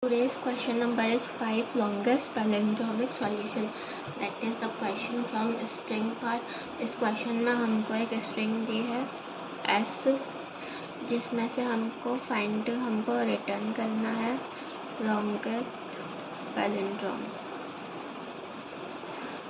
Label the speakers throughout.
Speaker 1: Today's question number is 5 longest palindromic solution, that is the question from string part. इस question में हमको एक string दी है S, जिसमें से हमको रिटर्न करना है longest palindrome.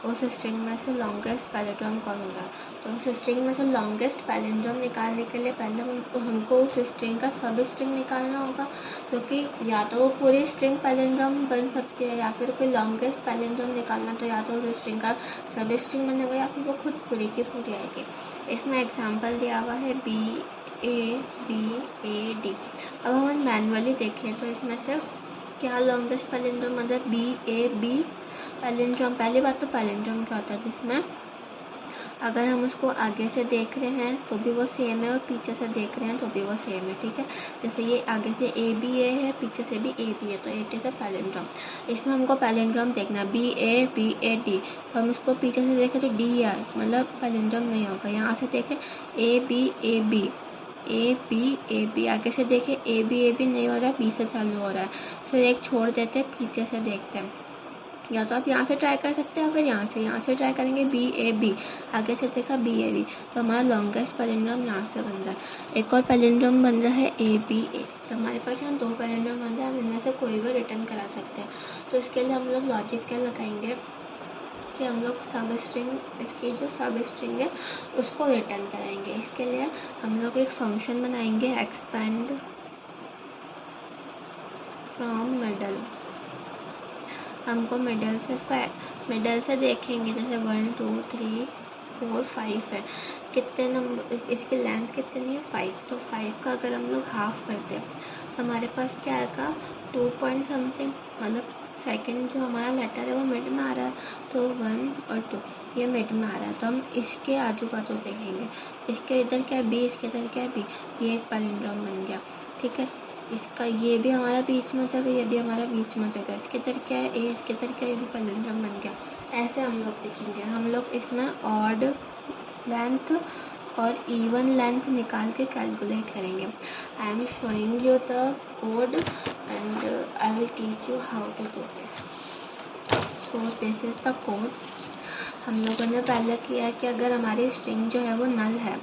Speaker 1: उस स्ट्रिंग में से लॉन्गेस्ट पैलिंड्रोम कौन होता है? तो उस स्ट्रिंग में से लॉन्गेस्ट पैलिंड्रोम निकालने के लिए पहले हमको उस स्ट्रिंग का सब स्ट्रिंग निकालना होगा, क्योंकि या तो वो पूरी स्ट्रिंग पैलिंड्रोम बन सकती है या फिर कोई लॉन्गेस्ट पैलिंड्रोम निकालना तो या तो उस स्ट्रिंग का सब स्ट्रिंग बनेगा या फिर वो खुद पूरी की पूरी आएगी. इसमें एग्जाम्पल दिया हुआ है BABAD. अब हम मैनुअली देखें तो इसमें से क्या लॉन्गेस्ट पैलिंड्रोम मतलब BAB पैलिंड्रोम. पहली बात तो पैलिंड्रोम क्या होता है, जिसमें अगर हम उसको आगे से देख रहे हैं तो भी वो सेम है और पीछे से देख रहे हैं तो भी वो सेम है. ठीक है, जैसे ये आगे से ABA है, पीछे से भी AB है, तो इट इज़ अ पैलिंड्रोम. इसमें हमको पैलिंड्रोम देखना BABAD. तो हम उसको पीछे से देखें तो DR मतलब पैलिंड्रोम नहीं होगा. यहाँ से देखें ABAB ABAB, आगे से देखें ABAB नहीं हो रहा है, B से चालू हो रहा है. फिर एक छोड़ देते हैं, पीछे से देखते हैं. या तो आप यहाँ से ट्राई कर सकते हैं, फिर यहाँ से ट्राई करेंगे BAB, आगे से देखा BAB, तो हमारा लॉन्गेस्ट पैलिंड्रोम यहाँ से बन रहा है. एक और पैलिंड्रोम बन रहा है ABA. तो हमारे पास यहाँ 2 पैलिंड्रोम बन रहे हैं, हम इनमें से कोई भी रिटर्न करा सकते हैं. तो इसके लिए हम लोग लॉजिक क्या लगाएंगे कि हम लोग सब स्ट्रिंग, इसकी जो सब स्ट्रिंग है उसको रिटर्न कराएंगे. इसके लिए हम लोग एक फंक्शन बनाएंगे एक्सपेंड फ्रॉम मिडल. हमको मिडल से देखेंगे, जैसे 1 2 3 4 5 है. कितने नंबर, इसकी लेंथ कितनी है 5, तो 5 का अगर हम लोग हाफ करते हैं तो हमारे पास क्या आएगा 2 पॉइंट समथिंग, मतलब सेकंड जो हमारा लेटर है वो मिड में आ रहा है, तो 1 और 2 ये मिड में आ रहा है. तो हम इसके आजू बाजू देखेंगे, इसके इधर क्या है B, इसके इधर क्या है B, ये एक पैलिंड्रोम बन गया. ठीक है, इसका ये भी हमारा बीच में जगह, ये भी हमारा बीच में जगह, इसके इधर क्या है A, इसके इधर क्या है, ये भी पैलिंड्रोम बन गया. ऐसे हम लोग देखेंगे. हम लोग इसमें ऑड लेंथ और इवन लेंथ निकाल के कैलकुलेट करेंगे. I am showing you the code and I will teach you how to do this. So this is the code. हम लोगों ने पहले किया है कि अगर हमारी स्ट्रिंग जो है वो नल है,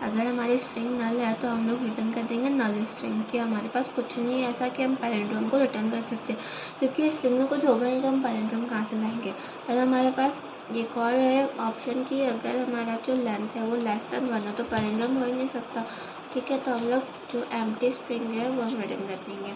Speaker 1: अगर हमारी स्ट्रिंग नल है तो हम लोग रिटर्न कर देंगे नल स्ट्रिंग, कि हमारे पास कुछ नहीं है ऐसा कि हम पैलिंड्रोम को रिटर्न कर सकते, क्योंकि स्ट्रिंग में कुछ होगा नहीं तो हम पैलिंड्रोम कहाँ से लाएंगे. तो हमारे पास एक और है ऑप्शन की, अगर हमारा जो लेंथ है वो लेस देन 1 है तो पैलिंड्रोम हो ही नहीं सकता. ठीक है, तो हम लोग जो एम्प्टी स्ट्रिंग है वो हम रिटर्न कर देंगे.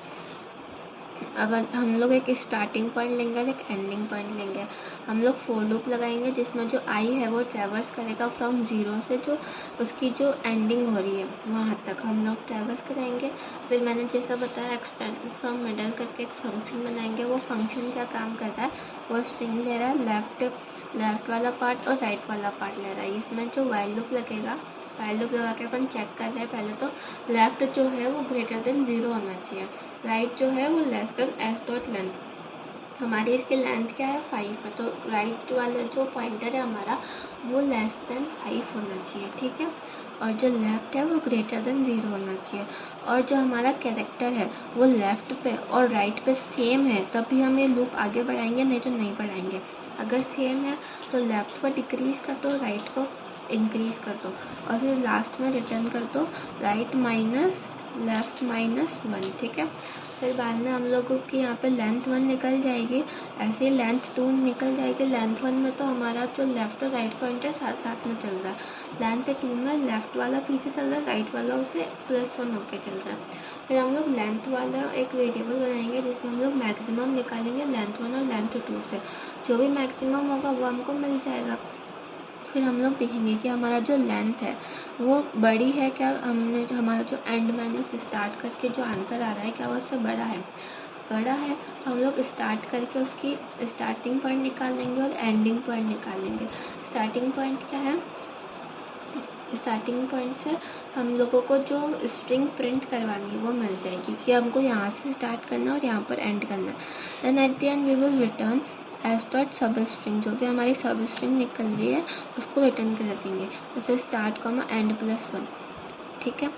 Speaker 1: अब हम लोग एक स्टार्टिंग पॉइंट लेंगे और एक एंडिंग पॉइंट लेंगे. हम लोग फोर लूप लगाएंगे जिसमें जो I है वो ट्रैवर्स करेगा फ्रॉम 0 से जो उसकी जो एंडिंग हो रही है वहाँ तक हम लोग ट्रैवर्स कराएंगे. फिर मैंने जैसा बताया एक्सपेंड फ्रॉम मिडल करके एक फंक्शन बनाएंगे. वो फंक्शन क्या काम कर रहा है, वो स्ट्रिंग ले रहा है, लेफ्ट वाला पार्ट और राइट वाला पार्ट ले रहा है. इसमें जो वाइल लूप लगेगा, वाइल लूप लगा के अपन चेक कर रहे हैं. पहले तो लेफ्ट जो है वो ग्रेटर देन 0 होना चाहिए, राइट जो है वो less than s dot length. हमारी इसकी लेंथ क्या है 5 है, तो राइट वाला जो पॉइंटर है हमारा वो लेस देन 5 होना चाहिए. ठीक है, और जो लेफ्ट है वो ग्रेटर देन 0 होना चाहिए. और जो हमारा कैरेक्टर है वो लेफ्ट पे और राइट पे सेम है, तभी हम ये लूप आगे बढ़ाएंगे, नहीं तो नहीं बढ़ाएंगे. अगर सेम है तो लेफ्ट को डिक्रीज कर दो, राइट को इंक्रीज कर दो, और फिर लास्ट में रिटर्न कर दो राइट माइनस लेफ्ट माइनस 1. ठीक है, फिर बाद में हम लोगों की यहाँ पे लेंथ 1 निकल जाएगी, ऐसे ही लेंथ 2 निकल जाएगी. लेंथ 1 में तो हमारा जो लेफ्ट और राइट पॉइंट है साथ साथ में चल रहा है. लेंथ 2 में लेफ्ट वाला पीछे चल रहा है, राइट वाला उसे +1 होके चल रहा है. फिर हम लोग लेंथ वाला एक वेरिएबल बनाएंगे जिसमें हम लोग मैक्सिमम निकालेंगे लेंथ 1 और लेंथ 2 से. जो भी मैक्सिमम होगा वो हमको मिल जाएगा. फिर हम लोग देखेंगे कि हमारा जो लेंथ है वो बड़ी है क्या, हमने जो हमारा जो एंड माइनस स्टार्ट करके जो आंसर आ रहा है क्या वो उससे बड़ा है. बड़ा है तो हम लोग स्टार्ट करके उसकी स्टार्टिंग पॉइंट निकाल लेंगे और एंडिंग पॉइंट निकाल लेंगे. स्टार्टिंग पॉइंट क्या है, स्टार्टिंग पॉइंट से हम लोगों को जो स्ट्रिंग प्रिंट करवानी है वो मिल जाएगी कि हमको यहाँ से स्टार्ट करना है और यहाँ पर एंड करना है. Then at the end we will return s dot substring, जो भी हमारी सब स्ट्रिंग निकल रही है उसको रिटर्न कर देंगे, जैसे स्टार्ट कॉमा एंड +1. ठीक है,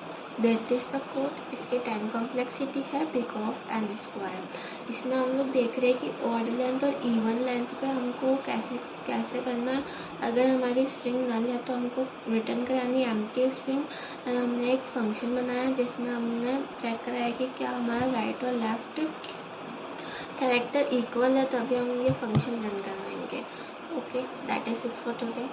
Speaker 1: दैट इज द कोड। इसकी टाइम कॉम्प्लेक्सिटी है बिग ऑफ एन स्क्वायर। इसमें हम लोग देख रहे हैं कि ऑड लेंथ और इवन लेंथ पे हमको कैसे करना है। अगर हमारी स्ट्रिंग नल है तो हमको रिटर्न करानी है एम्प्टी स्ट्रिंग। हमने एक फंक्शन बनाया जिसमें हमने चेक कराया कि क्या हमारा राइट और लेफ्ट कैरेक्टर इक्वल है, तभी हम ये फंक्शन रन करवाएंगे। Okay, that is it for today.